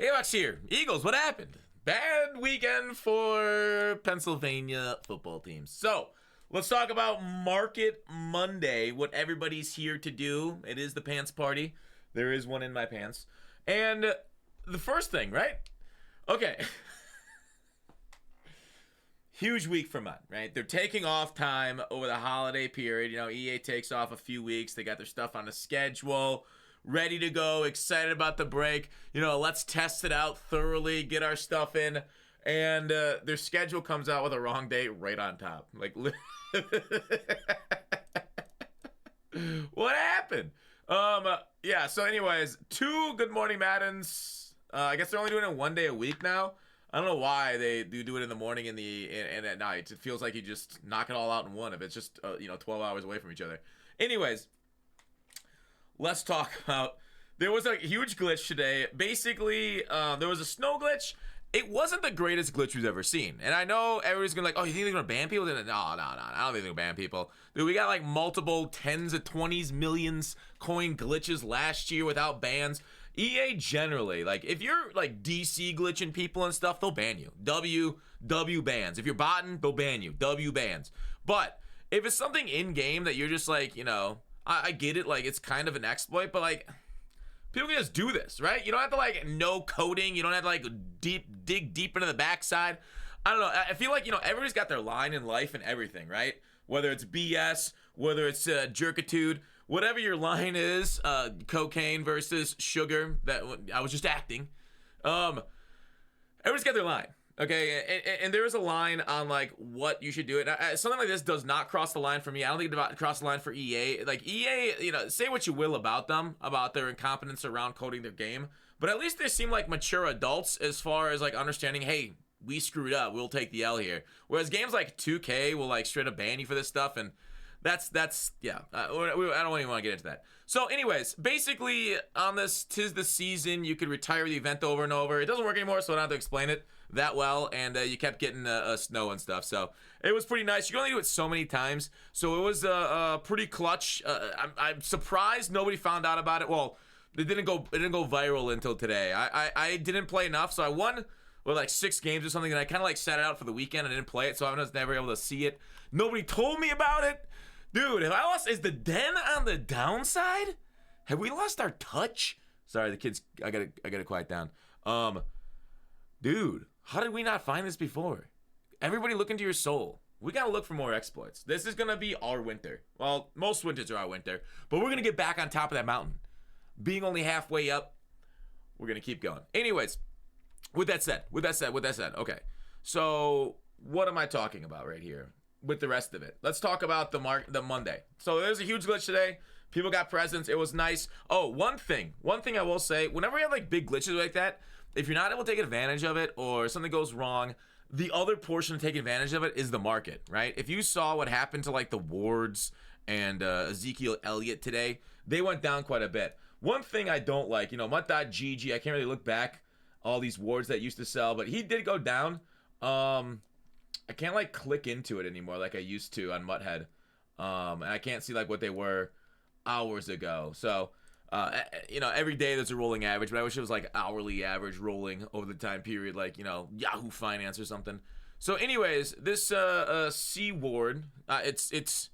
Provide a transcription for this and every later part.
Alex here. Eagles, what happened? Bad weekend for Pennsylvania football teams. So, let's talk about Market Monday, what everybody's here to do. It is the pants party. There is one in my pants. And the first thing, right? Okay. Huge week for MUT, right? They're taking off time over the holiday period. You know, EA takes off a few weeks. They got their stuff on the schedule, ready to go, excited about the break. You know, let's test it out thoroughly, get our stuff in. And their schedule comes out with a wrong date right on top. Like, what happened? Yeah, so anyways, 2 Good Morning Maddens. I guess they're only doing it 1 day a week now. I don't know why they do it in the morning and at night. It feels like you just knock it all out in one if it's just 12 hours away from each other. Anyways, let's talk about. There was a huge glitch today. Basically, there was a snow glitch. It wasn't the greatest glitch we've ever seen. And I know everybody's gonna oh, you think they're gonna ban people? No, I don't think they're gonna ban people. Dude, we got like multiple tens of 20s millions coin glitches last year without bans. EA generally, like, if you're, like, DC glitching people and stuff, they'll ban you. W bans. If you're botting, they'll ban you. W bans. But if it's something in-game that you're just, like, I get it, like, it's kind of an exploit, but, like, people can just do this, right? You don't have to, like, know coding. You don't have to, like, dig deep into the backside. I don't know. I feel like, everybody's got their line in life and everything, right? Whether it's BS, whether it's jerkitude, whatever your line is, cocaine versus sugar, that I was just acting. Everybody's got their line, okay? And there is a line on, like, what you should do. It. Something like this does not cross the line for me. I don't think it's about to cross the line for EA. Like, EA, say what you will about them, about their incompetence around coding their game, but at least they seem like mature adults as far as, like, understanding, hey, we screwed up, we'll take the L here. Whereas games like 2K will, like, straight up ban you for this stuff, and that's yeah. I don't even want to get into that. So, anyways, basically, on this "'Tis the Season," you could retire the event over and over. It doesn't work anymore, so I don't have to explain it that well. And you kept getting snow and stuff, so it was pretty nice. You can only do it so many times, so it was pretty clutch. I'm surprised nobody found out about it. Well, it didn't go viral until today. I didn't play enough, so I won. Well, like 6 games or something, and I kind of like sat it out for the weekend. I didn't play it, so I was never able to see it. Nobody told me about it. Dude, have I lost? Is the den on the downside? Have we lost our touch? Sorry, the kids. I gotta quiet down. Dude, how did we not find this before? Everybody, look into your soul. We gotta look for more exploits. This is gonna be our winter. Well, most winters are our winter, but we're gonna get back on top of that mountain. Being only halfway up, we're gonna keep going. Anyways, with that said, okay. So, what am I talking about right here? With the rest of it, let's talk about the Monday. So there's a huge glitch today. People got presents. It was nice. Oh, one thing I will say, whenever you have like big glitches like that, if you're not able to take advantage of it or something goes wrong, the other portion to take advantage of it is the market, right? If you saw what happened to like the Wards and Ezekiel Elliott today, they went down quite a bit. One thing I don't like, MUT.GG, I can't really look back all these Wards that used to sell, but he did go down. I can't like click into it anymore like I used to on Muthead. And I can't see like what they were hours ago. So, every day there's a rolling average, but I wish it was like hourly average rolling over the time period, like, Yahoo Finance or something. So anyways, this C Ward, it's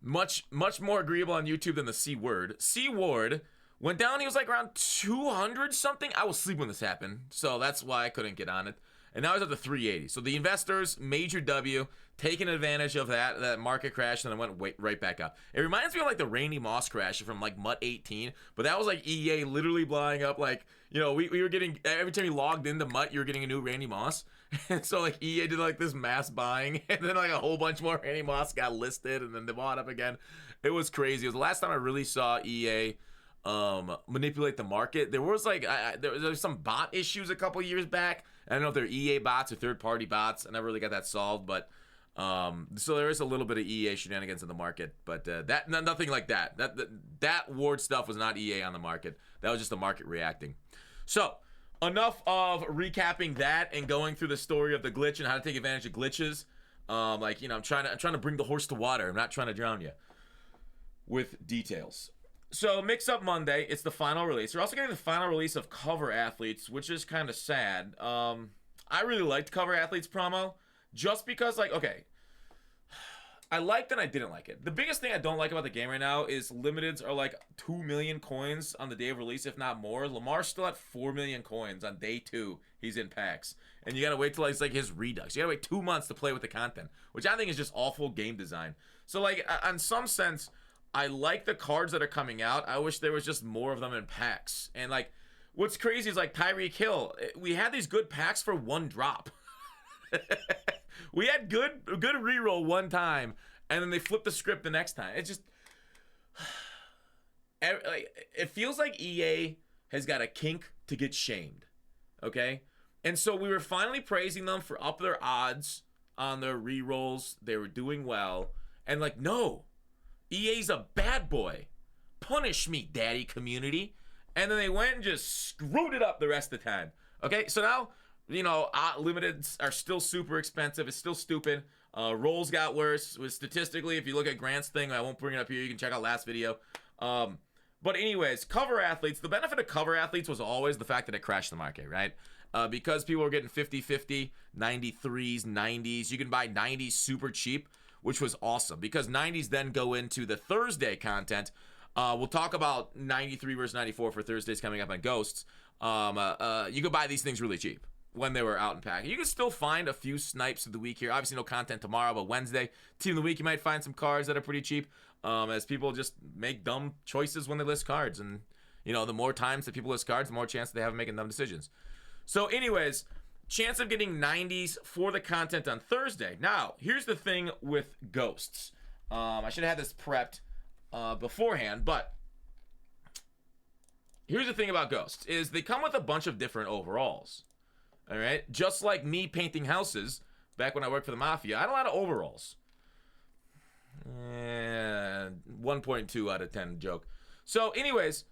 much more agreeable on YouTube than the C Word. C Ward went down, he was like around 200 something. I was asleep when this happened, so that's why I couldn't get on it. And now he's at the 380. So the investors, major W, taking advantage of that market crash, and then went right back up. It reminds me of like the Randy Moss crash from like MUT 18, but that was like EA literally blowing up. Like, we were getting, every time you logged into MUT, you were getting a new Randy Moss. And so like EA did like this mass buying, and then like a whole bunch more Randy Moss got listed, and then they bought up again. It was crazy. It was the last time I really saw EA manipulate the market. There was like there was some bot issues a couple years back. I don't know if they're EA bots or third-party bots. I never really got that solved, but so there is a little bit of EA shenanigans in the market, but nothing like that. That Ward stuff was not EA on the market. That was just the market reacting. So enough of recapping that and going through the story of the glitch and how to take advantage of glitches. I'm trying to bring the horse to water. I'm not trying to drown you with details. So Mix Up Monday, it's the final release. We're also getting the final release of Cover Athletes, which is kind of sad. I really liked Cover Athletes promo, just because, like, okay, I liked and I didn't like it. The biggest thing I don't like about the game right now is limiteds are like 2 million coins on the day of release, if not more. Lamar's still at 4 million coins on day 2. He's in packs. And you gotta wait till it's like his redux. You gotta wait 2 months to play with the content, which I think is just awful game design. So, like, on some sense, I like the cards that are coming out. I wish there was just more of them in packs. And, like, what's crazy is, like, Tyreek Hill. We had these good packs for 1 drop. We had good reroll one time, and then they flipped the script the next time. It just... it feels like EA has got a kink to get shamed. Okay? And so we were finally praising them for up their odds on their rerolls. They were doing well. And, like, no. EA's a bad boy. Punish me, daddy community. And then they went and just screwed it up the rest of the time. Okay, so now, you know, limiteds are still super expensive. It's still stupid. Rolls got worse. Statistically, if you look at Grant's thing, I won't bring it up here. You can check out last video. But anyways, Cover Athletes. The benefit of Cover Athletes was always the fact that it crashed the market, right? Because people were getting 50-50, 93s, 90s. You can buy 90s super cheap, which was awesome because 90s then go into the Thursday content. We'll talk about 93 versus 94 for Thursdays coming up on Ghosts. You could buy these things really cheap when they were out in pack. You can still find a few snipes of the week here. Obviously, no content tomorrow, but Wednesday, Team of the Week, you might find some cards that are pretty cheap as people just make dumb choices when they list cards. And, you know, the more times that people list cards, the more chance they have of making dumb decisions. So anyways, chance of getting 90s for the content on Thursday. Now, here's the thing with Ghosts. I should have had this prepped beforehand, but here's the thing about Ghosts is they come with a bunch of different overalls. All right? Just like me painting houses back when I worked for the Mafia, I had a lot of overalls. 1.2 out of 10 joke. So anyways,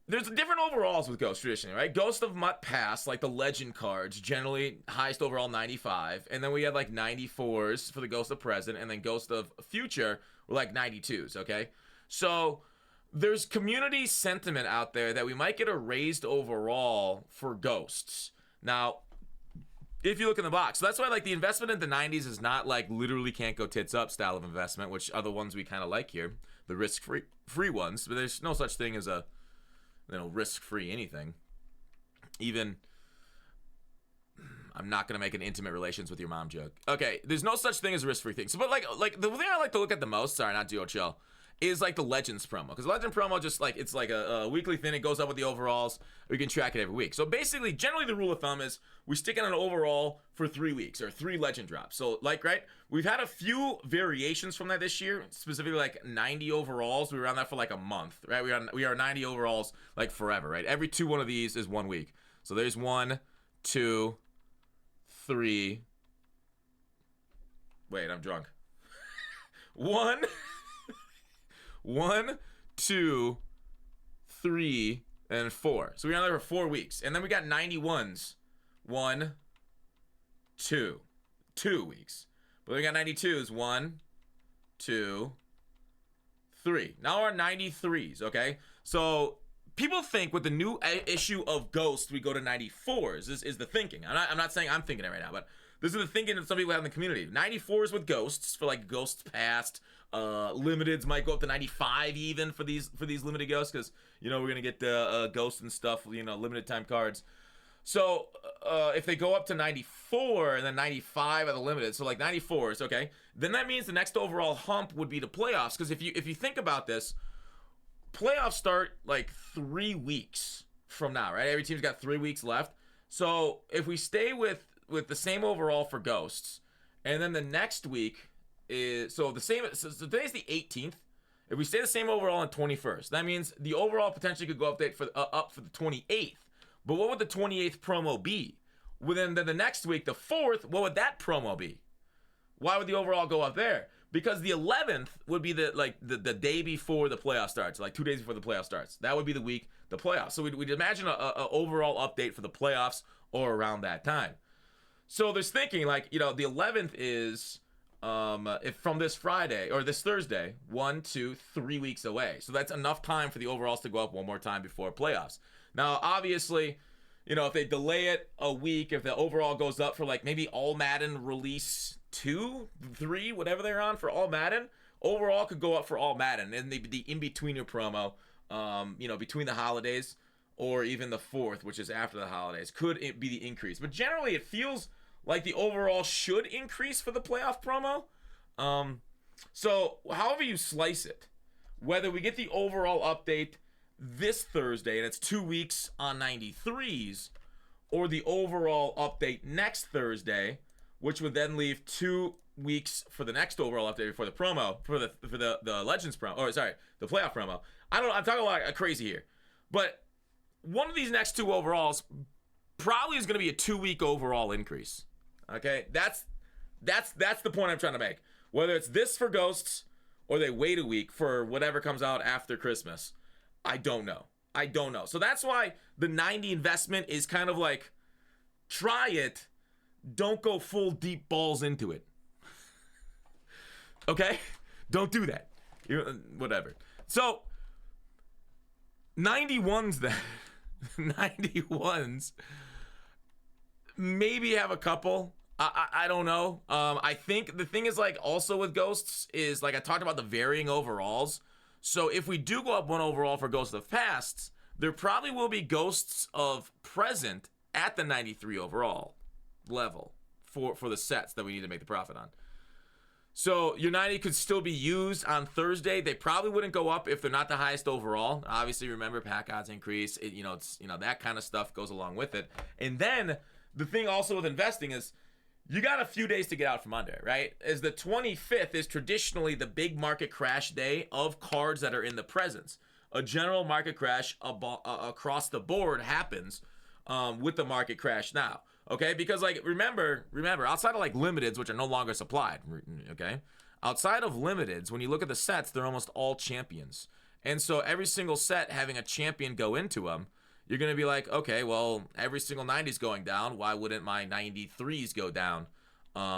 there's different overalls with Ghost traditionally, right? Ghost of MUT Pass, like the legend cards, generally highest overall 95. And then we had like 94s for the Ghost of Present. And then Ghost of Future were like 92s, okay? So there's community sentiment out there that we might get a raised overall for Ghosts. Now, if you look in the box. So that's why like the investment in the 90s is not like literally can't go tits up style of investment, which are the ones we kind of like here. The risk-free ones. But there's no such thing as a risk-free anything. Even, I'm not gonna make an intimate relations with your mom joke. Okay, there's no such thing as a risk-free thing. So, but like the thing I like to look at the most, sorry, not DHL, is like the Legends promo. Because Legend promo just like, it's like a weekly thing. It goes up with the overalls. We can track it every week. So basically, generally the rule of thumb is we stick in an overall for 3 weeks or 3 Legend drops. So like, right, we've had a few variations from that this year, specifically like 90 overalls. We were on that for like a month, right? We are 90 overalls like forever, right? Every 2 one of these is 1 week. So there's 1, 2, 3. Wait, I'm drunk. 1, 2, 3, and 4. So we were on there for 4 weeks. And then we got 91s. 1, 2. 2 weeks. But we got 92s. 1, 2, 3. Now we're 93s, okay? So people think with the new issue of Ghost, we go to 94s is the thinking. I'm not saying I'm thinking it right now, but this is the thinking that some people have in the community. 94s with Ghosts for like Ghosts Past. Limiteds might go up to 95 even for these limited Ghosts because, you know, we're going to get the Ghosts and stuff, you know, limited time cards. So if they go up to 94 and then 95 are the limited, so like 94s, okay, then that means the next overall hump would be the playoffs. Because if you think about this, playoffs start like 3 weeks from now, right? Every team's got 3 weeks left. So if we stay with the same overall for Ghosts, and then the next week is so today's the 18th. If we stay the same overall on 21st, that means the overall potentially could go up for the 28th. But what would the 28th promo be? Well, then the next week, the 4th, what would that promo be? Why would the overall go up there? Because the 11th would be the day before the playoff starts, like 2 days before the playoff starts. That would be the week the playoffs. So we'd imagine a overall update for the playoffs or around that time. So there's thinking like, you know, the 11th is if from this Friday or this Thursday, 1, 2, 3 weeks away. So that's enough time for the overalls to go up one more time before playoffs. Now, obviously, if they delay it a week, if the overall goes up for like maybe All Madden release 2, 3, whatever they're on for All Madden, overall could go up for All Madden and the in-betweener promo, between the holidays or even the 4th, which is after the holidays, could be the increase. But generally, it feels like the overall should increase for the playoff promo. So however you slice it, whether we get the overall update this Thursday and it's 2 weeks on 93s, or the overall update next Thursday, which would then leave 2 weeks for the next overall update before the promo for the Legends promo, or sorry, the playoff promo. I don't know. I'm talking a lot of crazy here, but one of these next 2 overalls probably is going to be a 2-week overall increase. Okay, that's the point I'm trying to make. Whether it's this for Ghosts or they wait a week for whatever comes out after Christmas, I don't know. So that's why the 90 investment is kind of like, try it, don't go full deep balls into it. Okay, don't do that. Whatever. So 91s then. 91s maybe have a couple. I don't know. I think the thing is, like, also with Ghosts is, like, I talked about the varying overalls. So if we do go up 1 overall for Ghosts of Pasts, there probably will be Ghosts of Present at the 93 overall level for the sets that we need to make the profit on. So your 90 could still be used on Thursday. They probably wouldn't go up if they're not the highest overall. Obviously, remember, pack odds increase. It's that kind of stuff goes along with it. And then the thing also with investing is you got a few days to get out from under, right? As the 25th is traditionally the big market crash day of cards that are in the presence. A general market crash across the board happens with the market crash now. Okay, because like remember, outside of like limiteds, which are no longer supplied, okay? Outside of limiteds, when you look at the sets, they're almost all champions. And so every single set having a champion go into them, you're going to be like, okay, well, every single 90's going down. Why wouldn't my 93s go down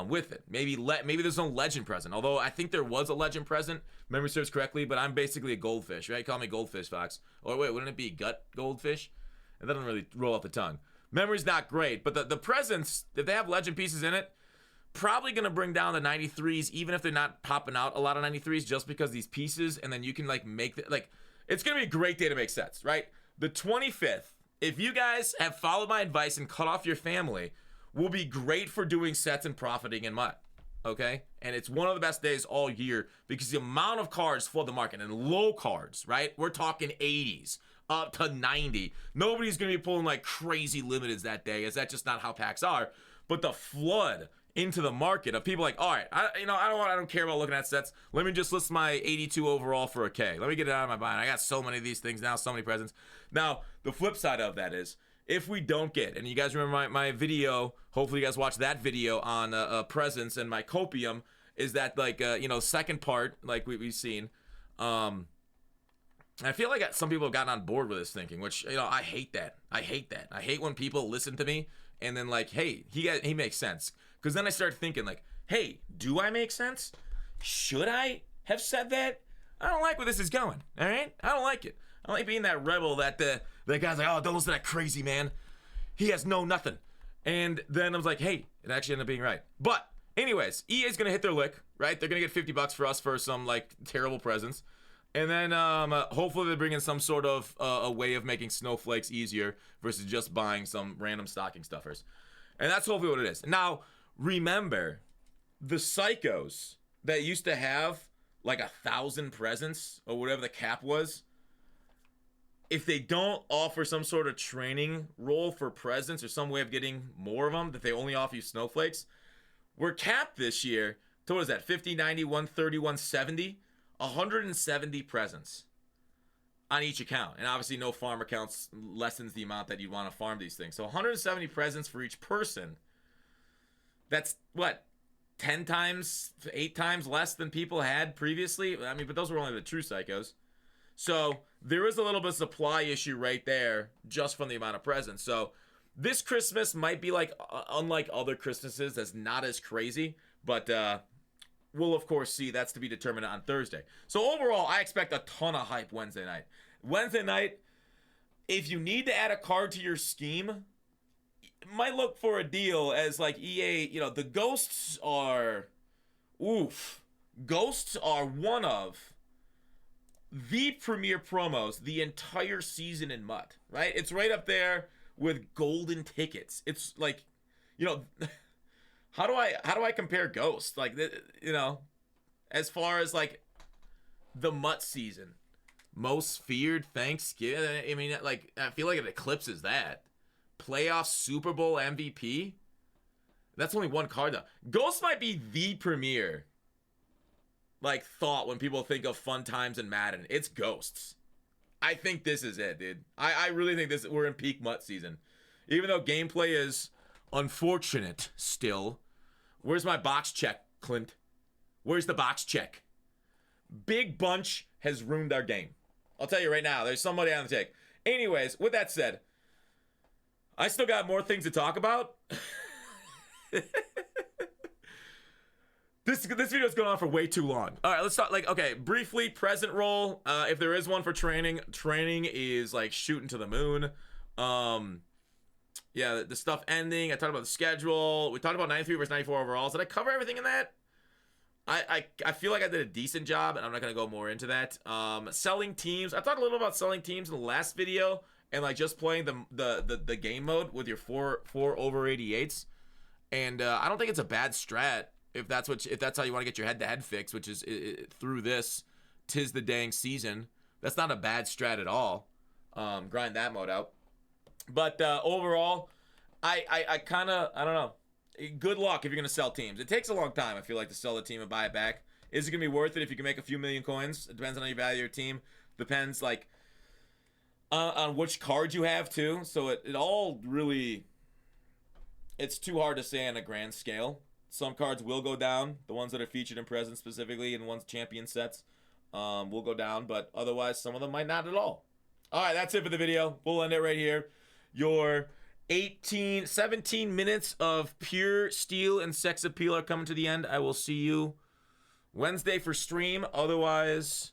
with it? Maybe there's no legend present. Although I think there was a legend present, memory serves correctly, but I'm basically a goldfish, right? Call me Goldfish Fox. Or wait, wouldn't it be gut goldfish? That doesn't really roll off the tongue. Memory's not great, but the presence, if they have legend pieces in it, probably going to bring down the 93s, even if they're not popping out a lot of 93s, just because these pieces, and then you can like make it's going to be a great day to make sets, right? The 25th, if you guys have followed my advice and cut off your family, will be great for doing sets and profiting in MUT, okay? And it's one of the best days all year because the amount of cards flood the market, and low cards, right? We're talking 80s. Up to 90. Nobody's going to be pulling like crazy limiteds that day, as that's just not how packs are. But the flood into the market of people like, all right, I don't care about looking at sets. Let me just list my 82 overall for a K. Let me get it out of my mind. I got so many of these things now, so many presents. Now, the flip side of that is, if we don't get, and you guys remember my video, hopefully you guys watched that video on presents and my copium, is that like, second part, like we've seen, I feel like some people have gotten on board with this thinking, which, I hate that. I hate when people listen to me and then like, hey, he makes sense. Because then I start thinking like, hey, do I make sense? Should I have said that? I don't like where this is going, all right? I don't like it. I don't like being that rebel that guy's like, oh, don't listen to that crazy man. He has nothing. And then I was like, hey, it actually ended up being right. But anyways, EA's going to hit their lick, right? They're going to get $50 for us for some like terrible presents. And then hopefully they bring in some sort of a way of making snowflakes easier versus just buying some random stocking stuffers. And that's hopefully what it is. Now, remember, the psychos that used to have like 1,000 presents or whatever the cap was, if they don't offer some sort of training role for presents or some way of getting more of them, that they only offer you snowflakes, we're capped this year to, what is that, 50, 90, 130, 170? 170 presents on each account. And obviously no farm accounts lessens the amount that you want to farm these things. So 170 presents for each person. That's what, 10 times, 8 times less than people had previously? I mean, but those were only the true psychos. So there is a little bit of supply issue right there just from the amount of presents. So this Christmas might be like, unlike other Christmases, that's not as crazy. But we'll of course see. That's to be determined on Thursday. So overall, I expect a ton of hype Wednesday night. Wednesday night, if you need to add a card to your scheme, might look for a deal as like EA, you know, the Ghosts are, oof. Ghosts are one of the premier promos the entire season in MUT, right? It's right up there with golden tickets. It's like, you know, how do I compare Ghost? Like, you know, as far as like the MUT season, most feared Thanksgiving. I mean, like, I feel like it eclipses that. Playoff Super Bowl MVP. That's only one card though. Ghost might be the premier like thought when people think of fun times in Madden. It's Ghosts. I think this is it, dude. I really think we're in peak MUT season. Even though gameplay is unfortunate still. Where's my box check, Clint? Where's the box check? Big Bunch has ruined our game. I'll tell you right now, there's somebody on the take. Anyways, with that said, I still got more things to talk about. This video's going on for way too long. All right, let's talk, like, okay, briefly, present role. If there is one for training is, like, shooting to the moon. Yeah, the stuff ending. I talked about the schedule. We talked about 93 versus 94 overalls. Did I cover everything in that? I feel like I did a decent job, and I'm not going to go more into that. Selling teams. I talked a little about selling teams in the last video, and, like, just playing the game mode with your four over 88s. And I don't think it's a bad strat. If that's how you want to get your head-to-head fix, which is through this, 'tis the dang season. That's not a bad strat at all. Grind that mode out. But overall, I kind of, I don't know. Good luck if you're going to sell teams. It takes a long time, I feel like, to sell the team and buy it back. Is it going to be worth it if you can make a few million coins? It depends on how you value your team. Depends, like, on which card you have, too. So it all really, it's too hard to say on a grand scale. Some cards will go down. The ones that are featured in present specifically in one's champion sets will go down. But otherwise, some of them might not at all. All right, that's it for the video. We'll end it right here. Your 17 minutes of pure steel and sex appeal are coming to the end. I will see you Wednesday for stream. Otherwise,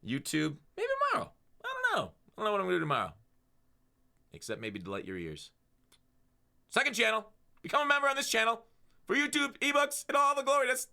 YouTube, maybe tomorrow. I don't know. I don't know what I'm going to do tomorrow. Except maybe delight your ears. Second channel. Become a member on this channel. For YouTube, ebooks, and all the gloriness.